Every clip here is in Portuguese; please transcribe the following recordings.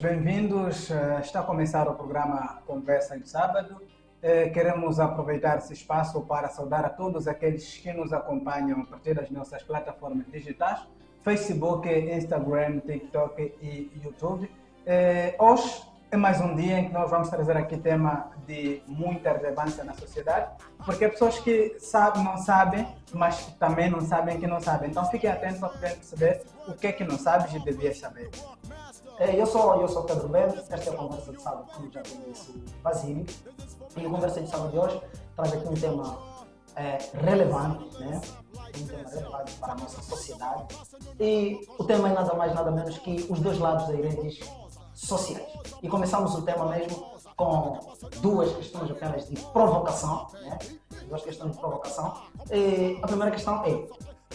Bem-vindos. Está a começar o programa Conversa de Sábado. Queremos aproveitar esse espaço para saudar a todos aqueles que nos acompanham a partir das nossas plataformas digitais, Facebook, Instagram, TikTok e YouTube. Hoje é mais um dia em que nós vamos trazer aqui tema de muita relevância na sociedade, porque há pessoas que sabem, não sabem, mas também não sabem que não sabem. Então fiquem atentos para poder perceber o que é que não sabes e devias saber. Eu sou Pedro Bento, esta é a Conversa de Sábado, como já disse o Basílio. E a Conversa de Sábado de hoje traz aqui um tema relevante, né? Um tema relevante para a nossa sociedade. E o tema é nada mais, nada menos que os dois lados das redes sociais. E começamos o tema mesmo com duas questões apenas de provocação, né? Duas questões de provocação. E a primeira questão é: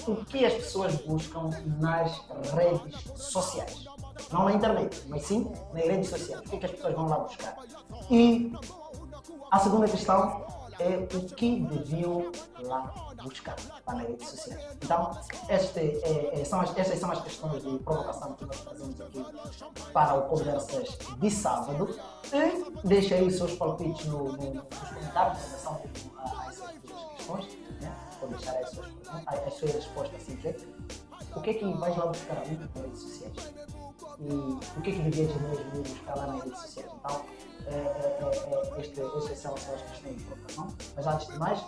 o que as pessoas buscam nas redes sociais? Não na internet, mas sim nas redes sociais. O que as pessoas vão lá buscar? E a segunda questão é o que deviam lá buscar nas redes sociais. Então, essas são as questões de provocação que nós trazemos aqui para o Conversas de Sábado. E deixe aí os seus palpites nos comentários em relação a essas duas questões. Né? Vou deixar as suas respostas assim. O que é que vais lá buscar ali nas redes sociais? E o que é que devias mesmo buscar lá nas redes sociais? Então, estas são as questões de provocação. Mas antes de mais,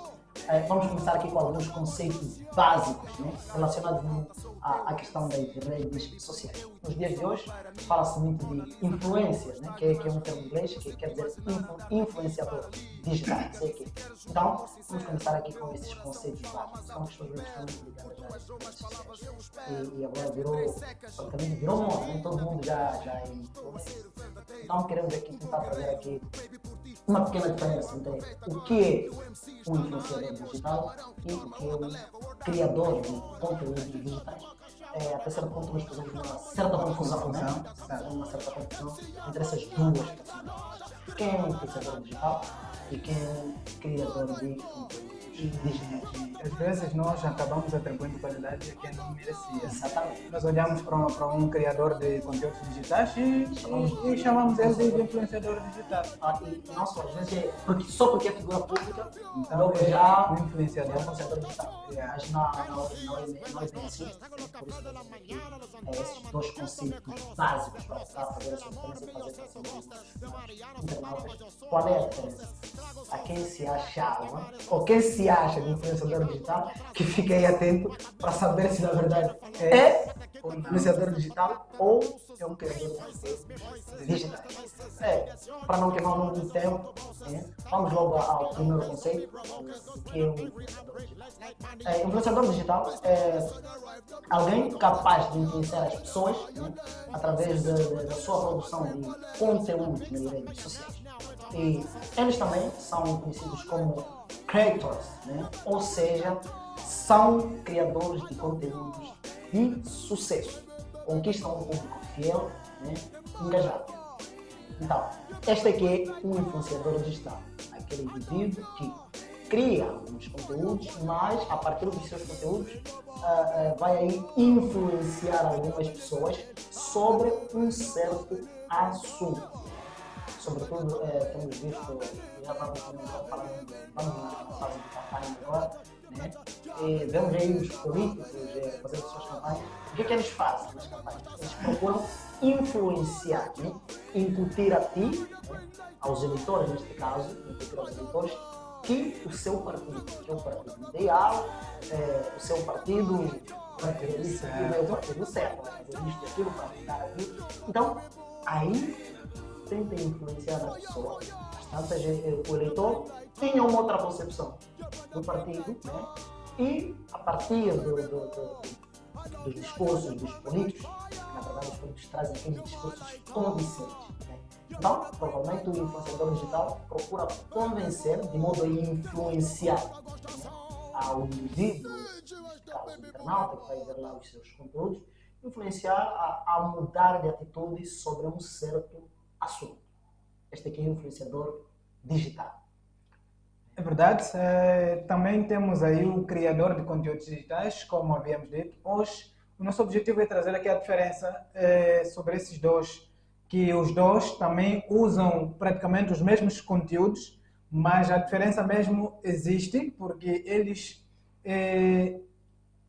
vamos começar aqui com alguns conceitos básicos, né, relacionados à questão das redes sociais. Nos dias de hoje, fala-se muito de influência, né, que é um termo inglês que quer dizer influenciador digital, sei que. Então, vamos começar aqui com esses conceitos básicos. São questões muito ligadas às redes sociais. E agora praticamente virou moda, né? Todo mundo já é influencer. Então, queremos aqui tentar trazer aqui uma pequena diferença entre o que é um influenciador digital e o que é um criador de conteúdos digitais. Até certo ponto nós fazemos uma certa confusão, né? Uma certa confusão entre essas duas personalidades. Quem é um influenciador digital e quem é um criador de conteúdos digitais. Às vezes nós acabamos atribuindo qualidade a quem não merecia. Exatamente. Nós olhamos para um criador de conteúdos digitais e chamamos ele de influenciador digital. E não só, às vezes só porque é figura pública, Então logo é já um influenciador. é um influenciador digital. Mas não é bem assim. Por isso esses dois conceitos básicos para fazer essa diferença e fazer essa internautas. Qual é a diferença? A quem se achava, ou quem se acha de influenciador digital, que fique aí atento para saber se na verdade é um influenciador digital ou é um criador de conteúdos digitais. Para não queimar muito tempo, vamos logo ao primeiro conceito, que é o influenciador digital. Influenciador digital é alguém capaz de influenciar as pessoas, né, através da sua produção de conteúdos nas redes sociais. E eles também são conhecidos como creators, né? Ou seja, são criadores de conteúdos de sucesso, conquistam um público fiel, né, engajado. Então, este aqui é um influenciador digital, aquele indivíduo que cria alguns conteúdos, mas a partir dos seus conteúdos vai aí influenciar algumas pessoas sobre um certo assunto. Sobretudo, temos visto, já vamos na fase de campanha agora, né? Vemos aí os políticos fazendo suas campanhas. O que eles fazem nas campanhas? Eles procuram influenciar, né? Incutir a ti, né? Aos eleitores, neste caso, incutir aos eleitores, que o seu partido, que é o partido ideal, o seu partido vai ter isso aqui, é o partido certo, vai fazer isto e aquilo, para ficar aqui. Então, aí tenta influenciar a pessoa. Às vezes, o eleitor tinha uma outra concepção do partido, né? E a partir dos discursos dos políticos, na verdade os políticos trazem aqueles discursos convincentes, né? Então, provavelmente o influenciador digital procura convencer, de modo a influenciar, né, ao indivíduo, neste caso o internauta, que vai ver lá os seus conteúdos, influenciar a mudar de atitude sobre um certo assunto. Este aqui é o influenciador digital. É verdade. Também temos aí o criador de conteúdos digitais, como havíamos dito. Hoje, o nosso objetivo é trazer aqui a diferença sobre esses dois que os dois também usam praticamente os mesmos conteúdos, mas a diferença mesmo existe, porque eles,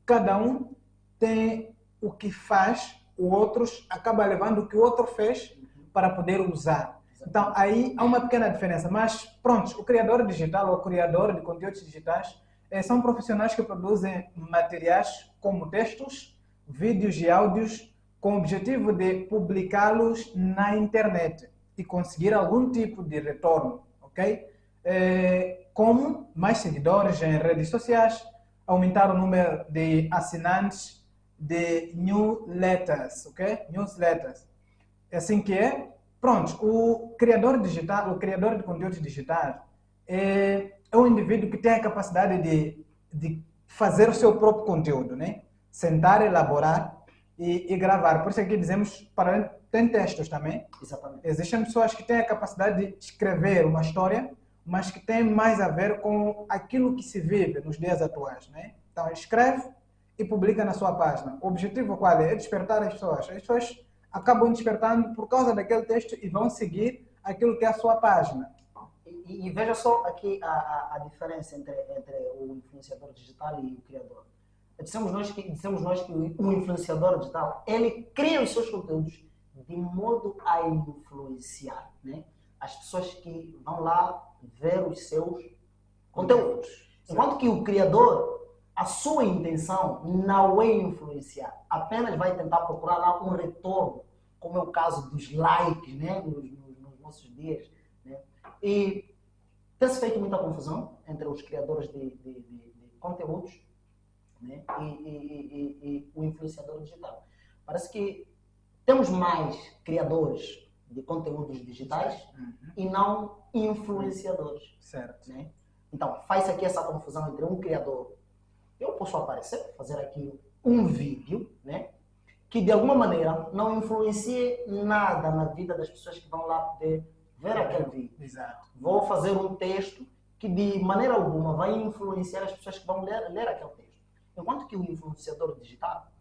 cada um tem o que faz, o outro acaba levando o que o outro fez para poder usar. Então, aí há uma pequena diferença, mas pronto, o criador digital ou o criador de conteúdos digitais são profissionais que produzem materiais como textos, vídeos e áudios com o objetivo de publicá-los na internet e conseguir algum tipo de retorno, ok? Como mais seguidores em redes sociais, aumentar o número de assinantes de newsletters, ok? Newsletters. Assim que é. Pronto, o criador digital, o criador de conteúdos digitais é um indivíduo que tem a capacidade de fazer o seu próprio conteúdo, né? Sentar, elaborar e gravar. Por isso aqui dizemos, tem textos também. Exatamente. Existem pessoas que têm a capacidade de escrever uma história, mas que tem mais a ver com aquilo que se vive nos dias atuais, né? Então, escreve e publica na sua página. O objetivo qual é? É despertar as pessoas. As pessoas acabam despertando por causa daquele texto e vão seguir aquilo que é a sua página. E veja só aqui a diferença entre o influenciador digital e o criador. Dissemos nós que o influenciador digital, ele cria os seus conteúdos de modo a influenciar, né, as pessoas que vão lá ver os seus conteúdos. Enquanto que o criador, a sua intenção não é influenciar, apenas vai tentar procurar lá um retorno, como é o caso dos likes, né, nos nossos dias, né? E tem-se feito muita confusão entre os criadores de conteúdos, né, e o influenciador digital. Parece que temos mais criadores de conteúdos digitais e não influenciadores. Certo. Né? Então, faz aqui essa confusão entre um criador. Eu posso aparecer, fazer aqui um vídeo, né, que de alguma maneira não influencie nada na vida das pessoas que vão lá poder ver aquele vídeo. Exato. Vou fazer um texto que de maneira alguma vai influenciar as pessoas que vão ler aquele texto. Enquanto que o influenciador digital,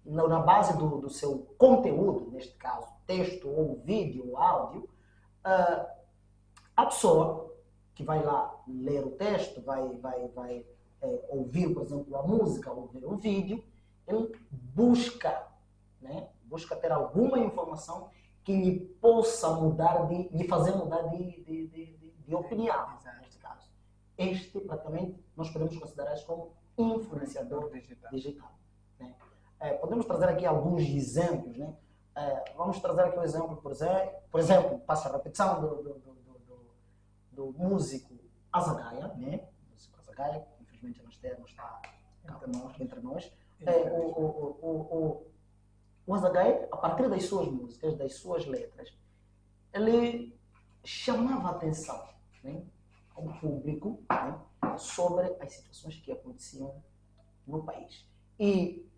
na base do seu conteúdo, neste caso, texto ou vídeo ou áudio, a pessoa que vai lá ler o texto, vai ouvir, por exemplo, a música, ou ouvir o vídeo, ele busca, né, busca ter alguma informação que lhe possa lhe fazer mudar de opinião, neste caso. Este, praticamente, nós podemos considerar isso como influenciador digital. Né? Podemos trazer aqui alguns exemplos, né? Vamos trazer aqui um exemplo, por exemplo, passa a repetição do músico Azagaia, né? O músico Azagaia, infelizmente não está entre nós. O Azagaia, a partir das suas músicas, das suas letras, ele chamava a atenção, né, ao público, né, sobre as situações que aconteciam no país. E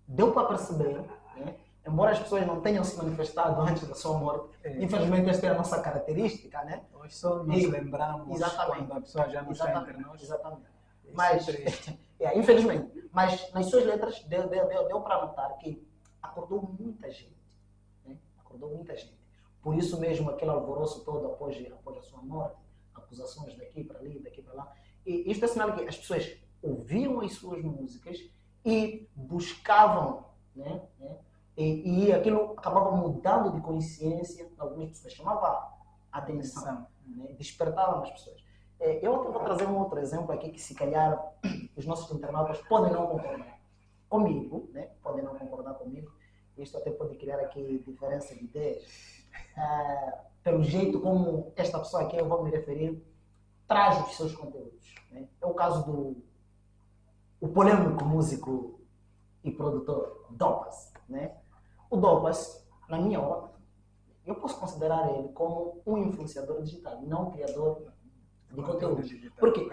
deu para perceber, né, embora as pessoas não tenham se manifestado antes da sua morte, infelizmente esta é a nossa característica, né? Nós só nos lembramos exatamente, quando a pessoa já não está entre nós. Exatamente. Mas, infelizmente, mas nas suas letras deu para notar que acordou muita gente, né? Acordou muita gente. Por isso mesmo aquele alvoroço todo após a sua morte, acusações daqui para ali, daqui para lá. E isto é sinal que as pessoas ouviam as suas músicas e buscavam, né? E aquilo acabava mudando de consciência de algumas pessoas, chamava a atenção, né? Despertava as pessoas. Eu até vou trazer um outro exemplo aqui que se calhar os nossos internautas podem não concordar comigo, né? Podem não concordar comigo. Isto até pode criar aqui diferença de ideias. Pelo jeito como esta pessoa aqui, eu vou me referir, traz os seus conteúdos. Né? É o caso o polêmico músico e produtor Dopas. Né? O Dopas, na minha ótica, eu posso considerar ele como um influenciador digital, não um criador de conteúdo. Porque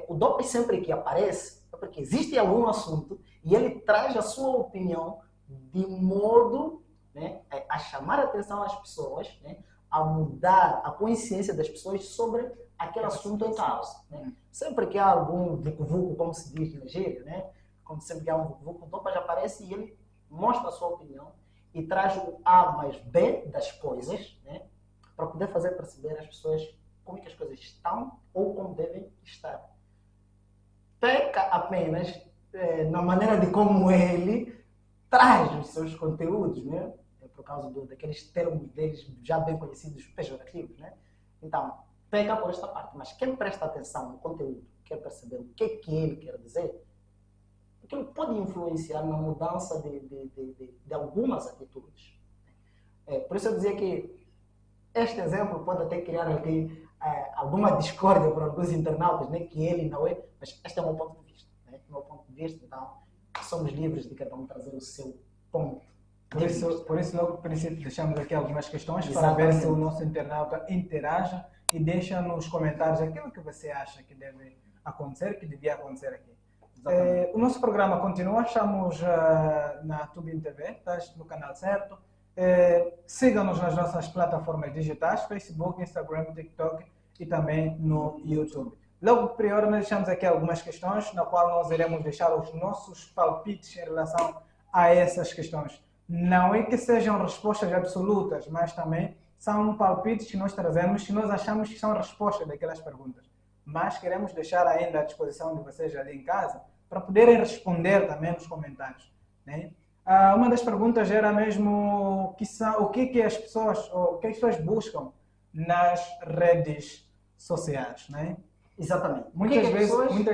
o Dopas sempre que aparece é porque existe algum assunto e ele traz a sua opinião de modo, né, a chamar a atenção às pessoas, né, a mudar a consciência das pessoas sobre aquele assunto em causa. Né? Sempre que há algum vucu-vucu, como se diz na gíria, né? Como sempre que há um vucu-vucu, o Dopas aparece e ele mostra a sua opinião e traz o A mais B das coisas, né? Para poder fazer perceber às pessoas como é que as coisas estão ou como devem estar. Peca apenas na maneira de como ele traz os seus conteúdos, né? Por causa daqueles termos deles já bem conhecidos, pejorativos, né? Então, peca por esta parte, mas quem presta atenção no conteúdo, quer perceber o que ele quer dizer, aquilo pode influenciar na mudança de algumas atitudes. Por isso eu dizia que este exemplo pode até criar aqui alguma discórdia por alguns internautas, né? Que ele não é, mas este é o meu ponto de vista. Né? O meu ponto de vista, então, somos livres de cada um trazer o seu ponto. Por isso, logo no princípio, deixamos aqui algumas questões Exatamente. para ver se o nosso internauta interaja e deixa nos comentários aquilo que você acha que deve acontecer, que devia acontecer aqui. O nosso programa continua, estamos na Tubin TV, estás no canal certo. Siga-nos nas nossas plataformas digitais, Facebook, Instagram, TikTok e também no YouTube. Logo primeiro nós deixamos aqui algumas questões, na qual nós iremos deixar os nossos palpites em relação a essas questões. Não é que sejam respostas absolutas, mas também são palpites que nós trazemos, que nós achamos que são respostas daquelas perguntas. Mas queremos deixar ainda à disposição de vocês ali em casa, para poderem responder também nos comentários. Né? Uma das perguntas era mesmo o que as pessoas buscam nas redes sociais. Né? Exatamente. Muitas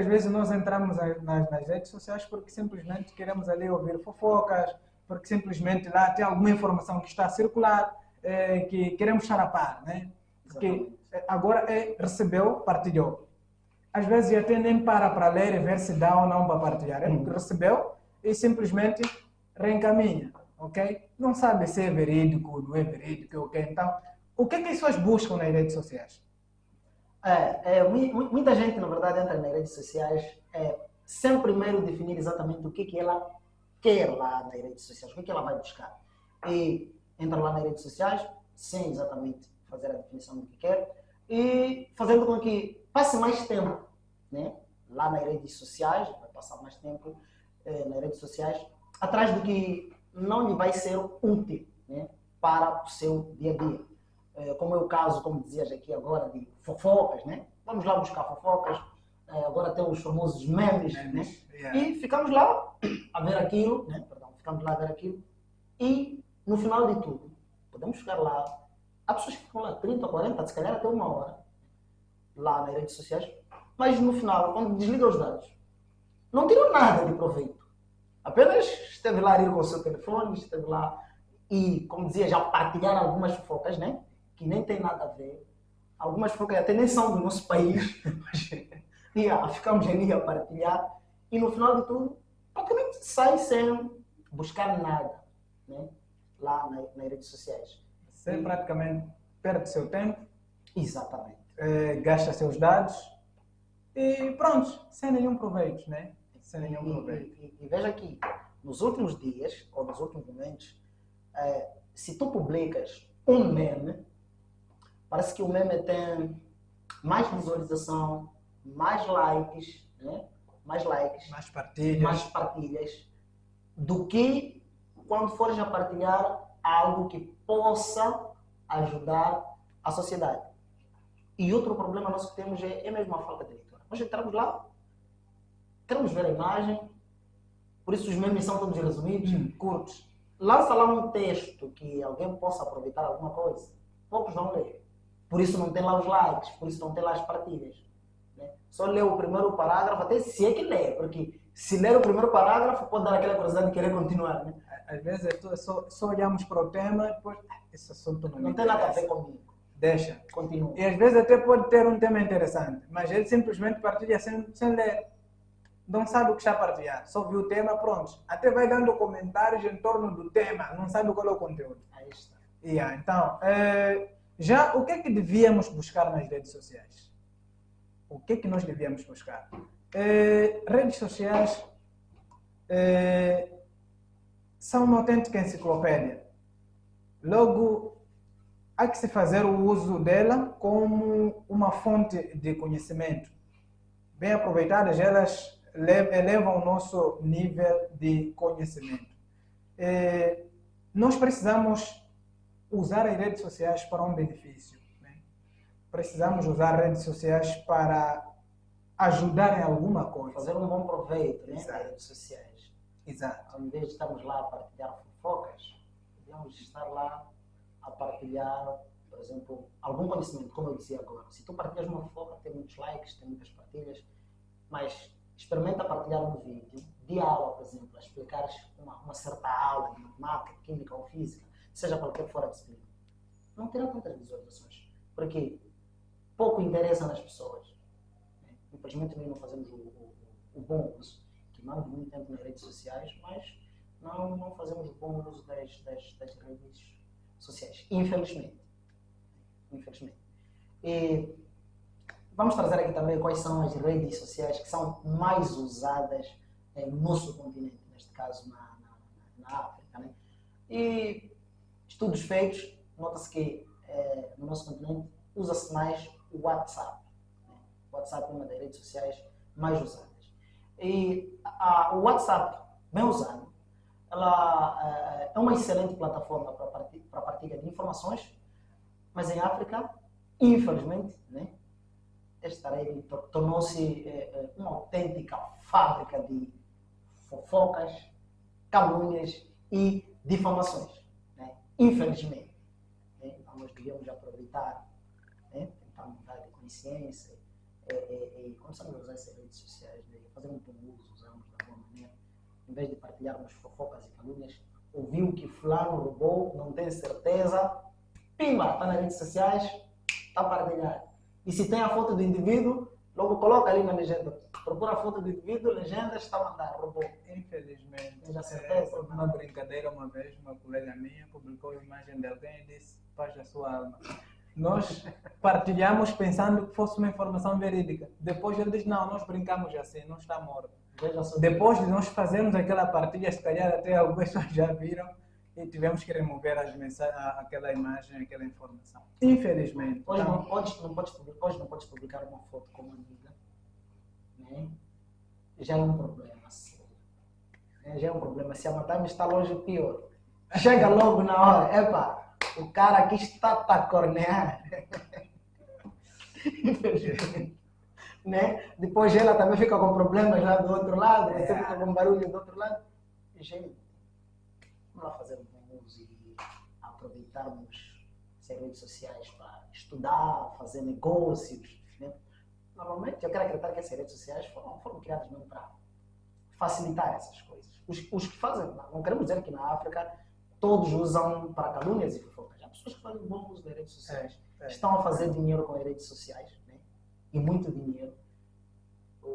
vezes nós entramos nas redes sociais porque simplesmente queremos ali ouvir fofocas, porque simplesmente lá tem alguma informação que está a circular, que queremos estar a par, né? Porque agora recebeu, partilhou. Às vezes até nem para ler e ver se dá ou não para partilhar. Recebeu e simplesmente reencaminha, ok? Não sabe se é verídico, não é verídico, ok? Então, o que as pessoas buscam nas redes sociais? Muita gente, na verdade, entra nas redes sociais sem primeiro definir exatamente o que ela quer lá nas redes sociais, o que ela vai buscar. E entra lá nas redes sociais sem exatamente fazer a definição do que quer e fazendo com que passe mais tempo, né? Lá nas redes sociais, vai passar mais tempo nas redes sociais, atrás do que não lhe vai ser útil, né? Para o seu dia a dia. Como é o caso, como dizias aqui agora, de fofocas, né? Vamos lá buscar fofocas, agora tem os famosos memes, né? Yeah. E ficamos lá a ver aquilo, né? Ficamos lá a ver aquilo e no final de tudo, podemos ficar lá, há pessoas que ficam lá 30, 40, se calhar até 1 hora, lá nas redes sociais, mas no final, quando desliga os dados, não tirou nada de proveito. Apenas esteve lá a ir com o seu telefone, esteve lá e, como dizia, já partilhar algumas fofocas, né? Que nem tem nada a ver. Algumas fofocas até nem são do nosso país, mas ficamos ali a partilhar e no final de tudo, praticamente sai sem buscar nada, né? Lá nas redes sociais. Você praticamente perde seu tempo. Exatamente. Gasta seus dados e pronto, sem nenhum proveito, né? Sem nenhum proveito. E veja aqui, nos últimos dias, ou nos últimos momentos, se tu publicas um meme, parece que o meme tem mais visualização, mais likes, né? Mais partilhas, do que quando fores a partilhar algo que possa ajudar a sociedade. E outro problema nosso que temos é mesmo a falta de leitura. Nós entramos lá, queremos ver a imagem, por isso os memes são todos resumidos, curtos. Lança lá um texto que alguém possa aproveitar alguma coisa, poucos vão ler. Por isso não tem lá os likes, por isso não tem lá as partilhas. Né? Só lê o primeiro parágrafo, até se é que lê, porque se ler o primeiro parágrafo pode dar aquela curiosidade de querer continuar. Né? Às vezes só olhamos para o tema e depois esse assunto não tem nada a ver comigo. Deixa. Continua. E às vezes até pode ter um tema interessante, mas ele simplesmente partilha sem ler. Não sabe o que está a partilhar, só viu o tema, pronto. Até vai dando comentários em torno do tema, não sabe qual é o conteúdo. Aí está. Então, já o que é que devíamos buscar nas redes sociais? O que é que nós devíamos buscar? Redes sociais são uma autêntica enciclopédia. Logo, há que se fazer o uso dela como uma fonte de conhecimento. Bem aproveitadas, elas elevam o nosso nível de conhecimento. nós precisamos usar as redes sociais para um benefício, né? Precisamos usar redes sociais para ajudar em alguma coisa. Fazer um bom proveito, né, das Exato. redes sociais. Exato. Ao invés de estarmos lá a partilhar fofocas, podemos estar lá a partilhar, por exemplo, algum conhecimento, como eu dizia agora. Se tu partilhas uma fofoca, tem muitos likes, tem muitas partilhas, mas experimenta partilhar um vídeo de aula, por exemplo, a explicar uma certa aula de matemática, química ou física, seja qualquer for a disciplina. Não terá tantas visualizações, porque pouco interessa nas pessoas. Infelizmente, nós não fazemos o bom uso, queimamos muito tempo nas redes sociais, mas não fazemos o bom uso das redes sociais, infelizmente. E vamos trazer aqui também quais são as redes sociais que são mais usadas no nosso continente, neste caso na África, né? E estudos feitos, nota-se que no nosso continente usa-se mais o WhatsApp. O WhatsApp é uma das redes sociais mais usadas. E o WhatsApp, bem usado, ela é uma excelente plataforma para partilha de informações, mas em África, infelizmente, né, esta rede tornou-se uma autêntica fábrica de fofocas, calúnias e difamações, né? Infelizmente. Né? Então nós devemos aproveitar, né? Tentar mudar de consciência e começarmos a usar essas redes sociais, né? Fazer um bom uso, usarmos da boa maneira, em vez de partilharmos fofocas e calúnias, ouviu que fulano roubou, não tem certeza, pimba, está nas redes sociais, está a partilhar. E se tem a foto do indivíduo, logo coloca ali na legenda. Procura a foto do indivíduo, legenda, está a mandar, roubou. Infelizmente. Tem já certeza? Houve uma brincadeira uma vez, uma colega minha publicou a imagem de alguém e disse, paz a sua alma. Nós partilhamos pensando que fosse uma informação verídica. Depois ele diz, não, nós brincamos assim, não está morto. Depois de nós fazermos aquela partilha, se calhar até algumas pessoas já viram, e tivemos que remover as mensagens, aquela imagem, aquela informação. Infelizmente. Hoje Então, não podes publicar uma foto com uma amiga, né? Já é um problema. Já é um problema. Se a madame está longe, pior. Chega logo na hora. Epa, o cara aqui está a cornear. Infelizmente. Né? Depois ela também fica com problemas lá do outro lado, você fica com barulho do outro lado. Gente, vamos lá fazer um bom uso e aproveitarmos as redes sociais para estudar, fazer negócios. Né? Normalmente, eu quero acreditar que essas redes sociais foram criadas mesmo para facilitar essas coisas. Os que fazem, não queremos dizer que na África todos usam para calúnias e fofocas. Há pessoas que fazem bom uso das redes sociais, estão a fazer dinheiro com as redes sociais, né? E muito dinheiro.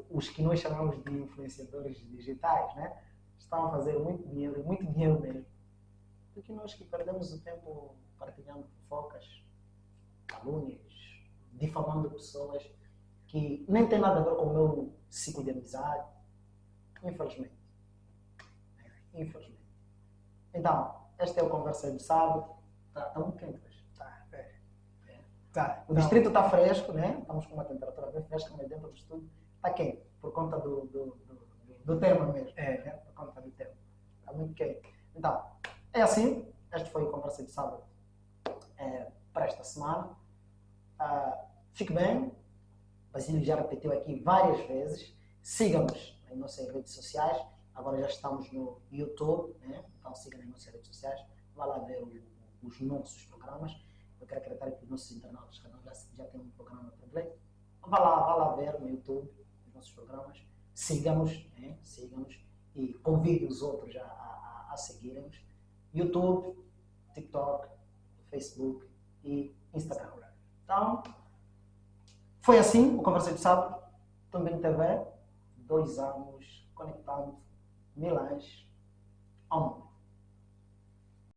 Os que nós chamamos de influenciadores digitais, né? Estão a fazer muito dinheiro mesmo. Porque nós que perdemos o tempo partilhando fofocas, calúnias, difamando pessoas que nem tem nada a ver com o meu ciclo de amizade, infelizmente. Então, esta é a conversa de sábado. Está muito quente hoje. O distrito está fresco, né? Estamos com uma temperatura bem fresca, mas dentro do estúdio está quente, por conta do tema mesmo. Né? Por conta do tema. Está muito quente. Então, é assim. Este foi a conversa de sábado para esta semana. Fique bem. Basílio já repetiu aqui várias vezes. Siga-nos nas nossas redes sociais. Agora já estamos no YouTube, né? Então siga nas nossas redes sociais. Vá lá ver os nossos programas. Eu quero acreditar que os nossos internautas já têm um programa completo. Vá lá ver no YouTube os nossos programas. Sigamos, né? Sigam-nos e convide os outros a seguirem-nos. YouTube, TikTok, Facebook e Instagram. Então, foi assim o Conversa de Sábado, também TV, 2 anos conectando milhões ao mundo.